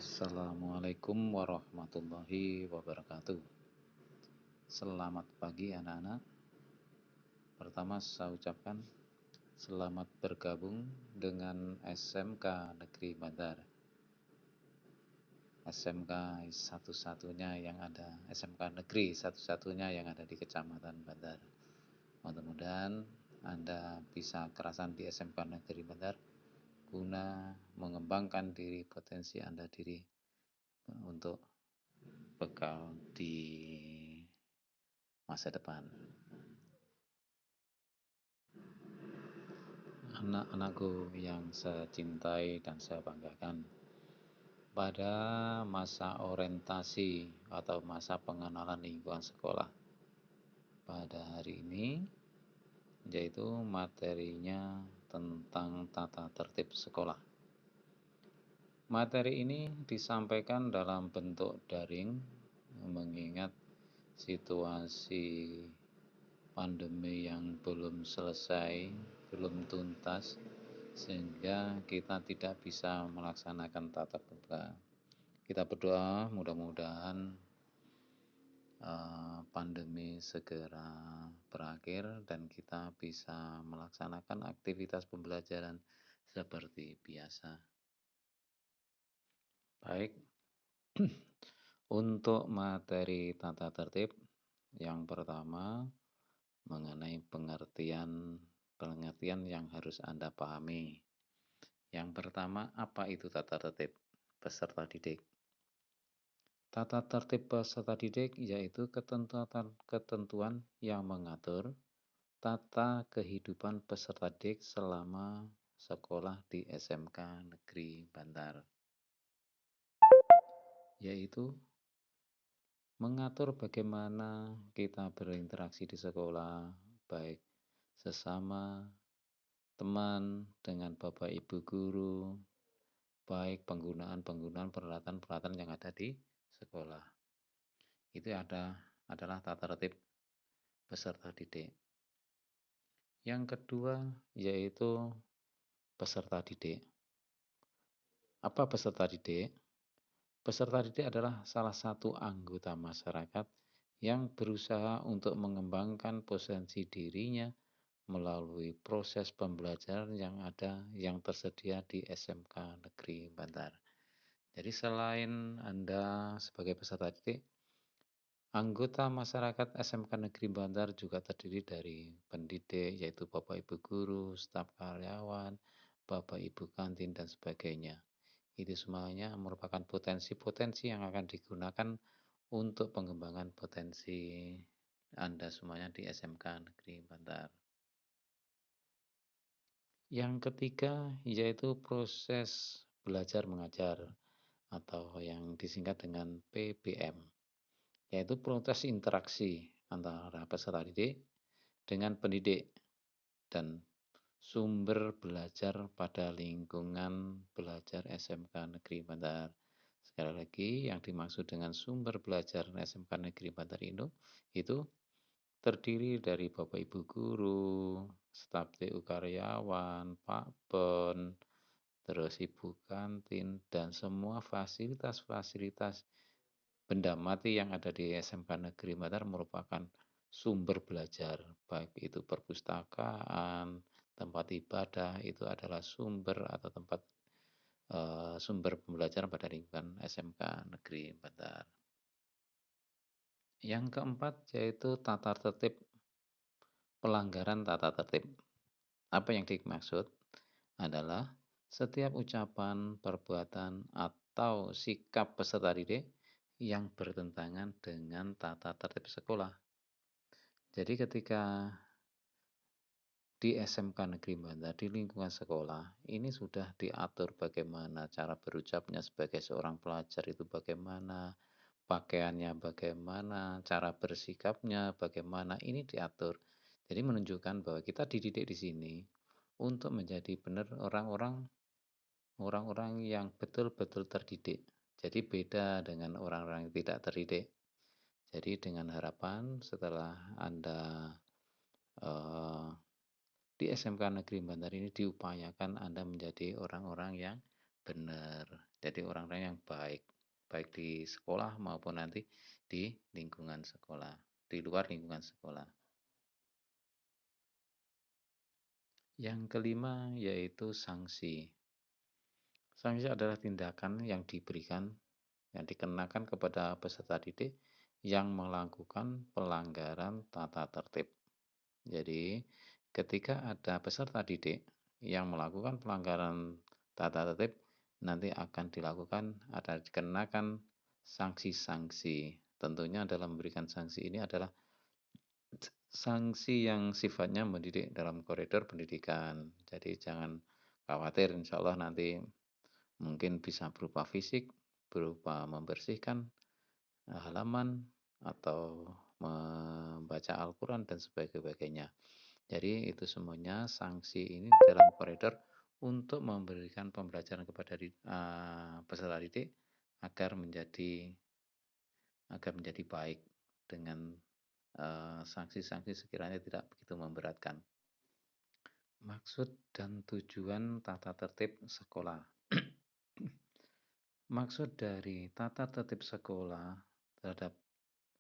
Assalamualaikum warahmatullahi wabarakatuh. Selamat pagi anak-anak. Pertama saya ucapkan selamat bergabung dengan SMK Negeri Bandar. SMK satu-satunya yang ada, SMK Negeri satu-satunya yang ada di Kecamatan Bandar. Mudah-mudahan Anda bisa kerasan di SMK Negeri Bandar guna mengembangkan diri, potensi Anda diri untuk bekal di masa depan. Anak-anakku yang saya cintai dan saya banggakan, pada masa orientasi atau masa pengenalan lingkungan sekolah pada hari ini, yaitu materinya tentang tata tertib sekolah. Materi ini disampaikan dalam bentuk daring mengingat situasi pandemi yang belum selesai, belum tuntas, sehingga kita tidak bisa melaksanakan tatap muka. Kita berdoa mudah-mudahan pandemi segera berakhir dan kita bisa melaksanakan aktivitas pembelajaran seperti biasa. Baik, untuk materi tata tertib, yang pertama mengenai pengertian yang harus Anda pahami. Yang pertama, apa itu tata tertib peserta didik? Tata tertib peserta didik yaitu ketentuan yang mengatur tata kehidupan peserta didik selama sekolah di SMK Negeri Bandar, yaitu mengatur bagaimana kita berinteraksi di sekolah, baik sesama teman, dengan Bapak Ibu guru, baik penggunaan peralatan yang ada di sekolah. Itu adalah tata tertib peserta didik. Yang kedua yaitu peserta didik. Apa peserta didik? Peserta didik adalah salah satu anggota masyarakat yang berusaha untuk mengembangkan potensi dirinya melalui proses pembelajaran yang tersedia di SMK Negeri Bandar. Jadi selain Anda sebagai peserta didik, anggota masyarakat SMK Negeri Bandar juga terdiri dari pendidik, yaitu Bapak Ibu guru, staf karyawan, Bapak Ibu kantin, dan sebagainya. Itu semuanya merupakan potensi-potensi yang akan digunakan untuk pengembangan potensi Anda semuanya di SMK Negeri Bandar. Yang ketiga yaitu proses belajar mengajar atau yang disingkat dengan PBM, yaitu proses interaksi antara peserta didik dengan pendidik dan sumber belajar pada lingkungan belajar SMK Negeri Bandar. Sekali lagi, yang dimaksud dengan sumber belajar SMK Negeri Bandar itu terdiri dari Bapak Ibu guru, staf TU karyawan, Pak Pon, terus Ibu kantin, dan semua fasilitas-fasilitas benda mati yang ada di SMK Negeri Bandar merupakan sumber belajar, baik itu perpustakaan, tempat ibadah, itu adalah sumber atau tempat sumber pembelajaran pada lingkungan SMK Negeri Bandar. Yang keempat yaitu tata tertib, pelanggaran tata tertib. Apa yang dimaksud adalah setiap ucapan, perbuatan, atau sikap peserta didik yang bertentangan dengan tata tertib sekolah. Jadi ketika di SMK Negeri Bandar, di lingkungan sekolah, ini sudah diatur bagaimana cara berucapnya sebagai seorang pelajar itu bagaimana, pakaiannya bagaimana, cara bersikapnya bagaimana, ini diatur. Jadi menunjukkan bahwa kita dididik di sini untuk menjadi benar orang-orang yang betul-betul terdidik. Jadi beda dengan orang-orang yang tidak terdidik. Jadi dengan harapan setelah Anda di SMK Negeri Bandar ini diupayakan Anda menjadi orang-orang yang benar. Jadi orang-orang yang baik, baik di sekolah maupun nanti di lingkungan sekolah, di luar lingkungan sekolah. Yang kelima yaitu sanksi. Sanksi adalah tindakan yang diberikan, yang dikenakan kepada peserta didik yang melakukan pelanggaran tata tertib. Jadi, ketika ada peserta didik yang melakukan pelanggaran tata tertib, nanti akan dilakukan, ada dikenakan sanksi-sanksi. Tentunya dalam memberikan sanksi ini adalah sanksi yang sifatnya mendidik dalam koridor pendidikan. Jadi jangan khawatir, insya Allah nanti mungkin bisa berupa fisik, berupa membersihkan halaman, atau membaca Al-Quran dan sebagainya. Jadi itu semuanya sanksi ini dalam koridor untuk memberikan pembelajaran kepada peserta didik agar menjadi baik dengan sanksi-sanksi sekiranya tidak begitu memberatkan. Maksud dan tujuan tata tertib sekolah. Maksud dari tata tertib sekolah terhadap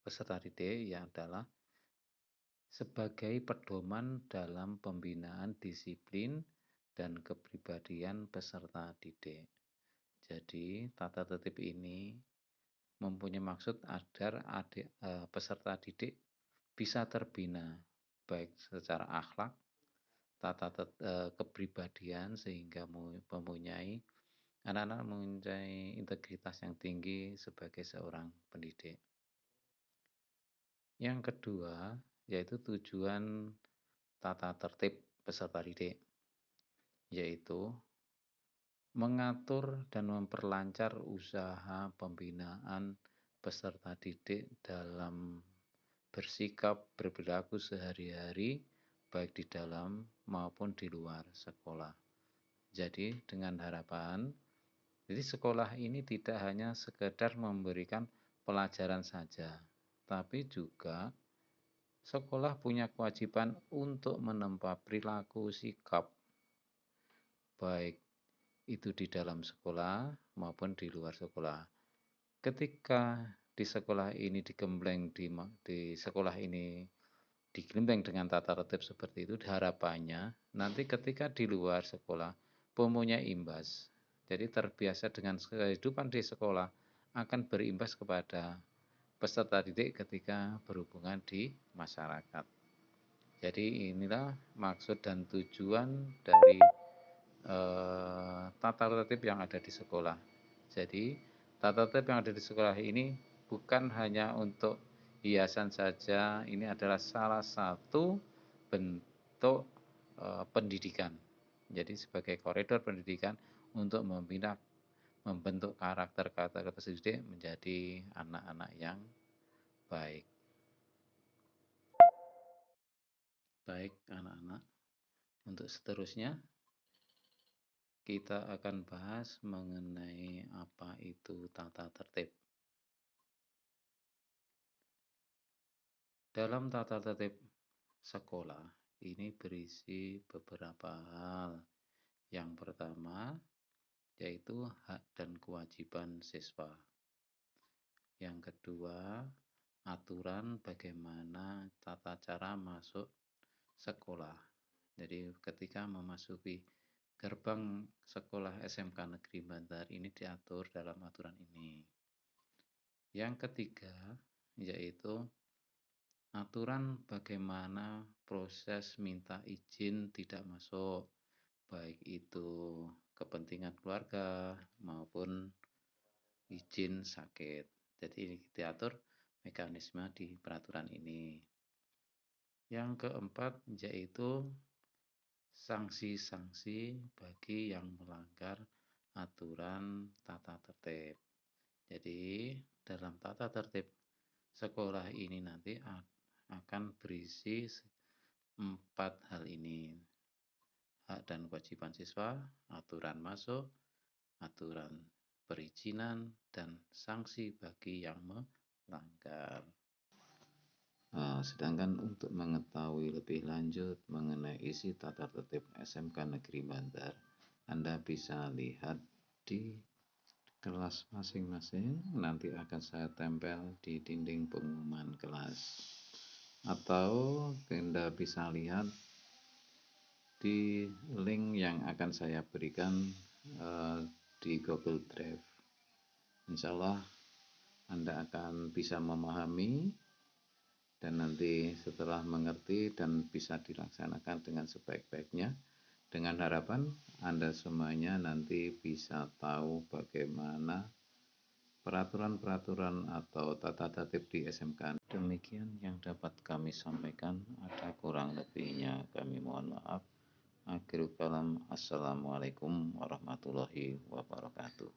peserta didik adalah sebagai pedoman dalam pembinaan disiplin dan kepribadian peserta didik. Jadi, tata tertib ini mempunyai maksud agar peserta didik bisa terbina baik secara akhlak, kepribadian, sehingga mempunyai anak-anak mempunyai integritas yang tinggi sebagai seorang pendidik. Yang kedua, yaitu tujuan tata tertib peserta didik, yaitu mengatur dan memperlancar usaha pembinaan peserta didik dalam bersikap berperilaku sehari-hari, baik di dalam maupun di luar sekolah. Jadi dengan harapan, jadi sekolah ini tidak hanya sekedar memberikan pelajaran saja, tapi juga sekolah punya kewajiban untuk menempa perilaku sikap, baik itu di dalam sekolah maupun di luar sekolah. Ketika di sekolah ini di sekolah ini digelembeng dengan tata tertib seperti itu, harapannya nanti ketika di luar sekolah mempunyai imbas. Jadi terbiasa dengan kehidupan di sekolah akan berimbas kepada peserta didik ketika berhubungan di masyarakat. Jadi inilah maksud dan tujuan dari tata tertib yang ada di sekolah. Jadi tata tertib yang ada di sekolah ini bukan hanya untuk hiasan saja, ini adalah salah satu bentuk pendidikan. Jadi sebagai koridor pendidikan untuk membentuk karakter peserta didik menjadi anak-anak yang baik. Baik anak-anak, untuk seterusnya kita akan bahas mengenai apa itu tata tertib. Dalam tata tertib sekolah ini berisi beberapa hal. Yang pertama yaitu hak dan kewajiban siswa. Yang kedua, aturan bagaimana tata cara masuk sekolah. Jadi ketika memasuki gerbang sekolah SMK Negeri Bantar ini diatur dalam aturan ini. Yang ketiga yaitu aturan bagaimana proses minta izin tidak masuk, baik itu kepentingan keluarga maupun izin sakit. Jadi diatur mekanisme di peraturan ini. Yang keempat yaitu sanksi-sanksi bagi yang melanggar aturan tata tertib. Jadi dalam tata tertib sekolah ini nanti akan berisi 4 hal ini: hak dan kewajiban siswa, aturan masuk, aturan perizinan, dan sanksi bagi yang melanggar. Sedangkan untuk mengetahui lebih lanjut mengenai isi tata tertib SMK Negeri Bantar, Anda bisa lihat di kelas masing-masing nanti akan saya tempel di dinding pengumuman kelas. Atau Anda bisa lihat di link yang akan saya berikan di Google Drive. Insya Allah Anda akan bisa memahami dan nanti setelah mengerti dan bisa dilaksanakan dengan sebaik-baiknya, dengan harapan Anda semuanya nanti bisa tahu bagaimana peraturan-peraturan atau tata tertib di SMK. Demikian yang dapat kami sampaikan, ada kurang lebihnya kami mohon maaf. Akhirul kalam, assalamualaikum warahmatullahi wabarakatuh.